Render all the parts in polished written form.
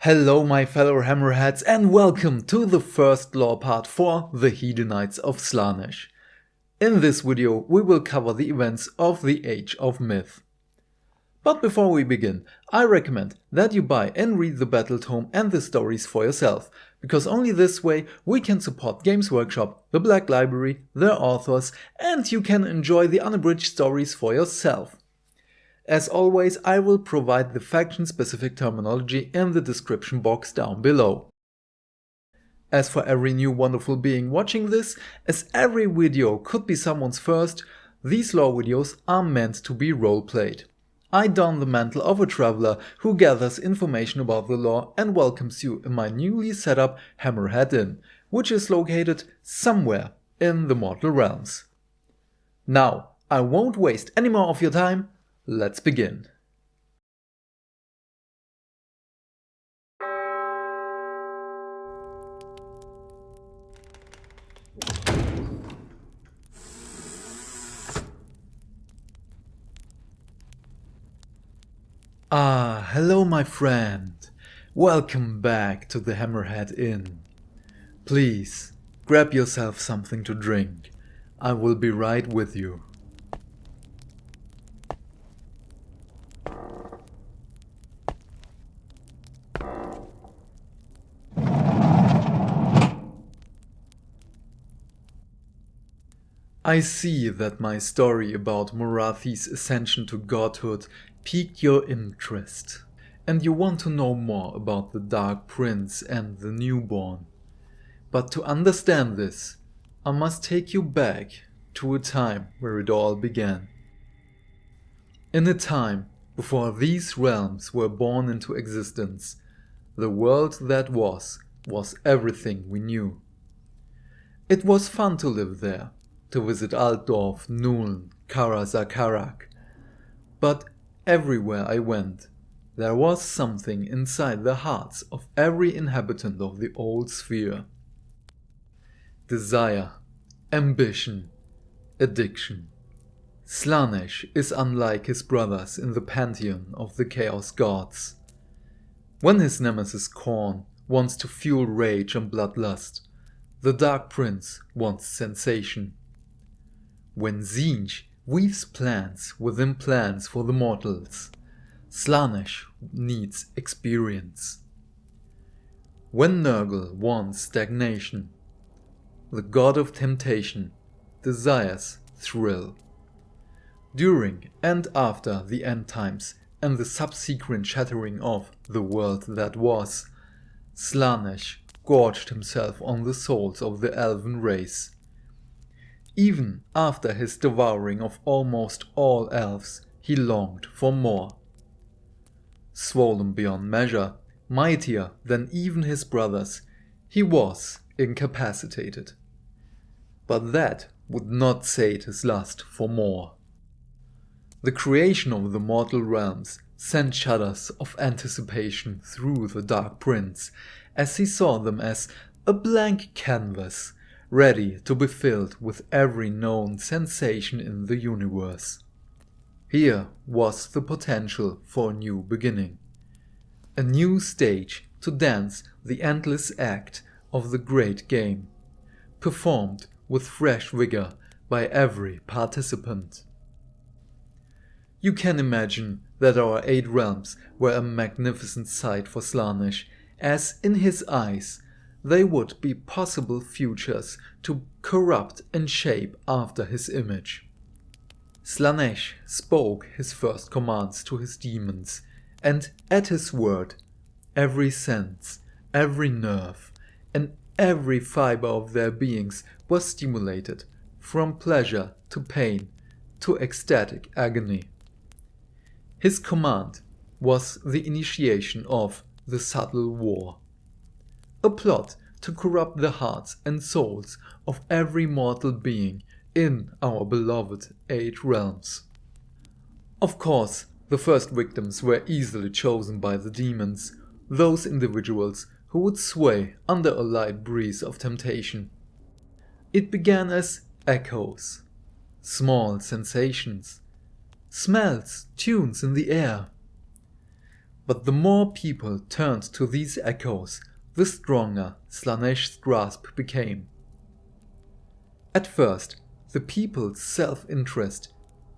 Hello my fellow hammerheads and welcome to the first lore part for the Hedonites of Slaanesh. In this video we will cover the events of the Age of Myth. But before we begin, I recommend that you buy and read the Battletome and the stories for yourself, because only this way we can support Games Workshop, the Black Library, their authors, and you can enjoy the unabridged stories for yourself. As always, I will provide the faction-specific terminology in the description box down below. As for every new wonderful being watching this, as every video could be someone's first, these lore videos are meant to be roleplayed. I don the mantle of a traveler who gathers information about the lore and welcomes you in my newly set up Hammerhead Inn, which is located somewhere in the mortal realms. Now, I won't waste any more of your time. Let's begin. Hello my friend. Welcome back to the Hammerhead Inn. Please, grab yourself something to drink. I will be right with you. I see that my story about Morathi's ascension to godhood piqued your interest, and you want to know more about the Dark Prince and the newborn. But to understand this, I must take you back to a time where it all began. In a time before these realms were born into existence, the world that was everything we knew. It was fun to live there, to visit Altdorf, Nuln, Karazakarak. But everywhere I went, there was something inside the hearts of every inhabitant of the old sphere. Desire, ambition, addiction. Slaanesh is unlike his brothers in the pantheon of the Chaos Gods. When his nemesis Khorne wants to fuel rage and bloodlust, the Dark Prince wants sensation. When Tzeentch weaves plans within plans for the mortals, Slaanesh needs experience. When Nurgle wants stagnation, the god of temptation desires thrill. During and after the end times and the subsequent shattering of the world that was, Slaanesh gorged himself on the souls of the elven race. Even after his devouring of almost all elves, he longed for more. Swollen beyond measure, mightier than even his brothers, he was incapacitated. But that would not sate his lust for more. The creation of the mortal realms sent shudders of anticipation through the Dark Prince, as he saw them as a blank canvas, ready to be filled with every known sensation in the universe. Here was the potential for a new beginning. A new stage to dance the endless act of the great game, performed with fresh vigor by every participant. You can imagine that our 8 realms were a magnificent sight for Slaanesh, as in his eyes they would be possible futures to corrupt and shape after his image. Slaanesh spoke his first commands to his demons, and at his word, every sense, every nerve, and every fiber of their beings was stimulated, from pleasure to pain to ecstatic agony. His command was the initiation of the subtle war. A plot to corrupt the hearts and souls of every mortal being in our beloved 8 realms. Of course, the first victims were easily chosen by the demons, those individuals who would sway under a light breeze of temptation. It began as echoes, small sensations, smells, tunes in the air. But the more people turned to these echoes, the stronger Slaanesh's grasp became. At first, the people's self-interest,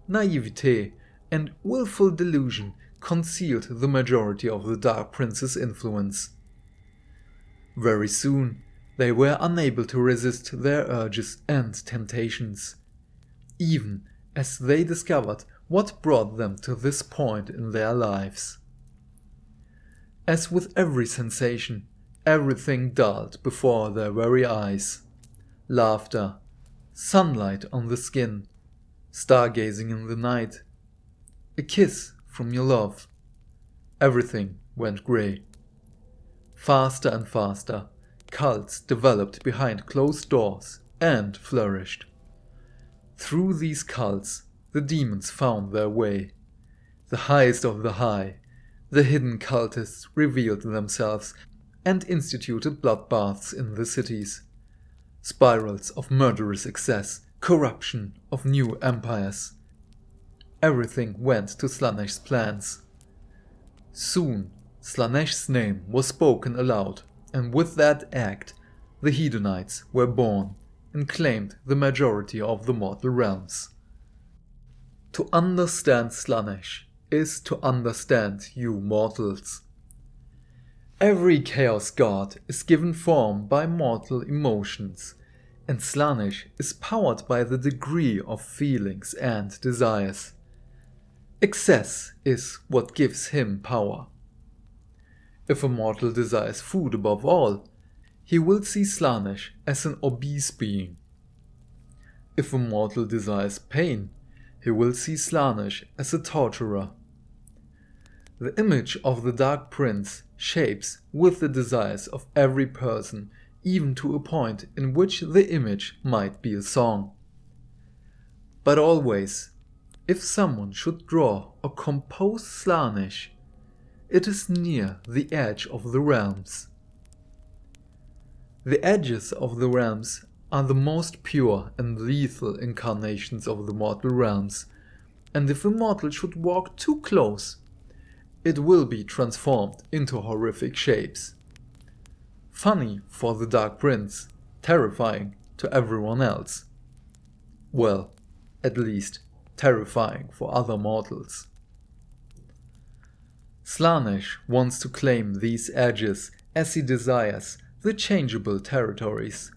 naivete, and willful delusion concealed the majority of the Dark Prince's influence. Very soon, they were unable to resist their urges and temptations, even as they discovered what brought them to this point in their lives. As with every sensation, everything dulled before their very eyes. Laughter, sunlight on the skin, stargazing in the night, a kiss from your love. Everything went grey. Faster and faster, cults developed behind closed doors and flourished. Through these cults, the demons found their way. The highest of the high, the hidden cultists revealed themselves and instituted bloodbaths in the cities. Spirals of murderous excess, corruption of new empires. Everything went to Slaanesh's plans. Soon, Slaanesh's name was spoken aloud, and with that act, the Hedonites were born and claimed the majority of the mortal realms. To understand Slaanesh is to understand you mortals. Every Chaos God is given form by mortal emotions, and Slaanesh is powered by the degree of feelings and desires. Excess is what gives him power. If a mortal desires food above all, he will see Slaanesh as an obese being. If a mortal desires pain, he will see Slaanesh as a torturer. The image of the Dark Prince shapes with the desires of every person, even to a point in which the image might be a song. But always, if someone should draw or compose Slaanesh, it is near the edge of the realms. The edges of the realms are the most pure and lethal incarnations of the mortal realms, and if a mortal should walk too close, it will be transformed into horrific shapes. Funny for the Dark Prince, terrifying to everyone else. Well, at least terrifying for other mortals. Slaanesh wants to claim these edges as he desires the changeable territories.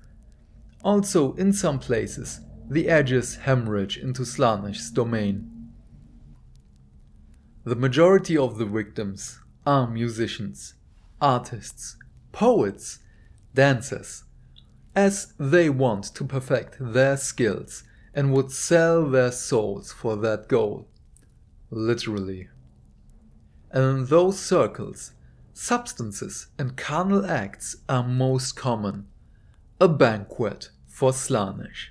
Also, in some places, the edges hemorrhage into Slaanesh's domain. The majority of the victims are musicians, artists, poets, dancers, as they want to perfect their skills and would sell their souls for that goal, literally. And in those circles, substances and carnal acts are most common, a banquet for Slaanesh.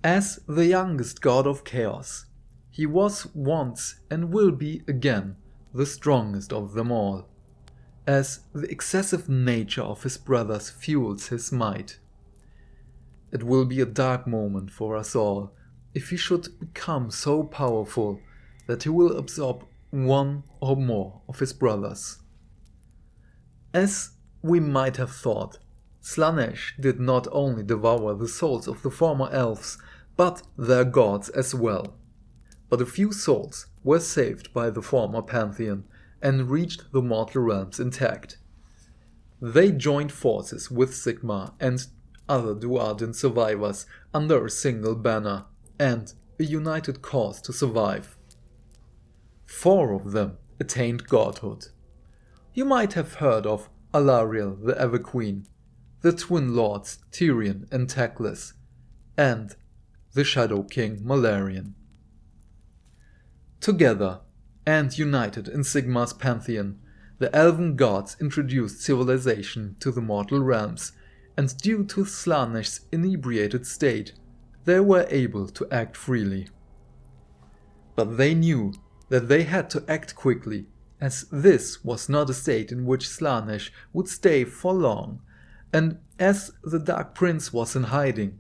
As the youngest god of chaos, he was once and will be again the strongest of them all, as the excessive nature of his brothers fuels his might. It will be a dark moment for us all if he should become so powerful that he will absorb one or more of his brothers. As we might have thought, Slaanesh did not only devour the souls of the former elves, but their gods as well. But a few souls were saved by the former pantheon and reached the mortal realms intact. They joined forces with Sigmar and other Duardin survivors under a single banner and a united cause to survive. 4 of them attained godhood. You might have heard of Alariel the Everqueen, the twin lords Tyrion and Teclis, and the Shadow King Malarian. Together, and united in Sigmar's pantheon, the elven gods introduced civilization to the mortal realms, and due to Slaanesh's inebriated state, they were able to act freely. But they knew that they had to act quickly, as this was not a state in which Slaanesh would stay for long, and as the Dark Prince was in hiding,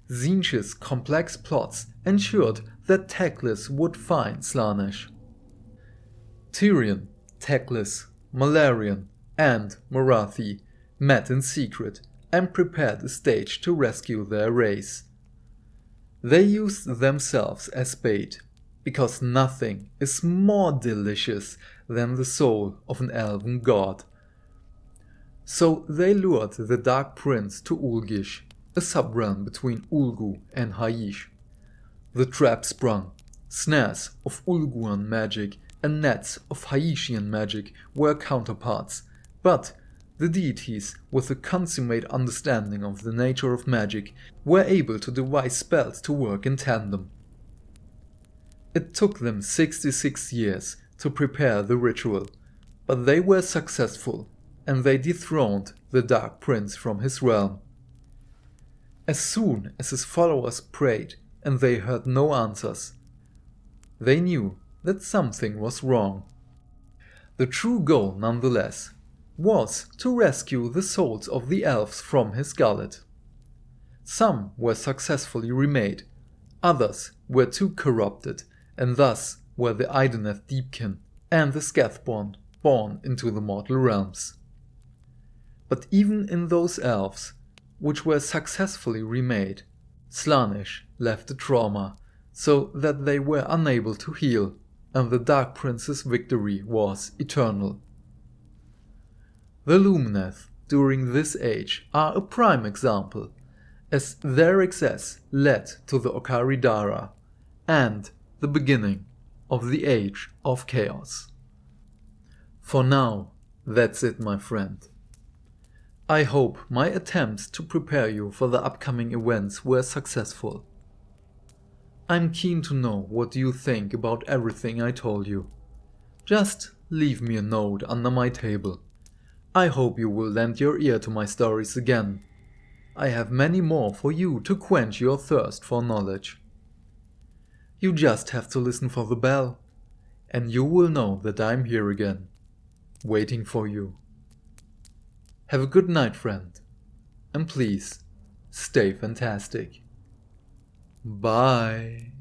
Tzeentch's complex plots ensured that Teclis would find Slaanesh. Tyrion Teclis, Malarian, and Morathi met in secret and prepared a stage to rescue their race. They used themselves as bait, because nothing is more delicious than the soul of an elven god. So they lured the Dark Prince to Ulgish, a subrealm between Ulgu and Haish. The trap sprung. Snares of Ulguan magic and nets of Haishian magic were counterparts, but the deities with a consummate understanding of the nature of magic were able to devise spells to work in tandem. It took them 66 years to prepare the ritual, but they were successful, and they dethroned the Dark Prince from his realm. As soon as his followers prayed and they heard no answers, they knew that something was wrong. The true goal, nonetheless, was to rescue the souls of the elves from his gullet. Some were successfully remade, others were too corrupted, and thus were the Idoneth Deepkin and the Scathborn born into the mortal realms. But even in those elves, which were successfully remade, Slaanesh left a trauma, so that they were unable to heal, and the Dark Prince's victory was eternal. The Lumineth during this age are a prime example, as their excess led to the Ochari Dara and the beginning of the Age of Chaos. For now, that's it, my friend. I hope my attempts to prepare you for the upcoming events were successful. I'm keen to know what you think about everything I told you. Just leave me a note under my table. I hope you will lend your ear to my stories again. I have many more for you to quench your thirst for knowledge. You just have to listen for the bell, and you will know that I'm here again, waiting for you. Have a good night, friend, and please, stay fantastic. Bye.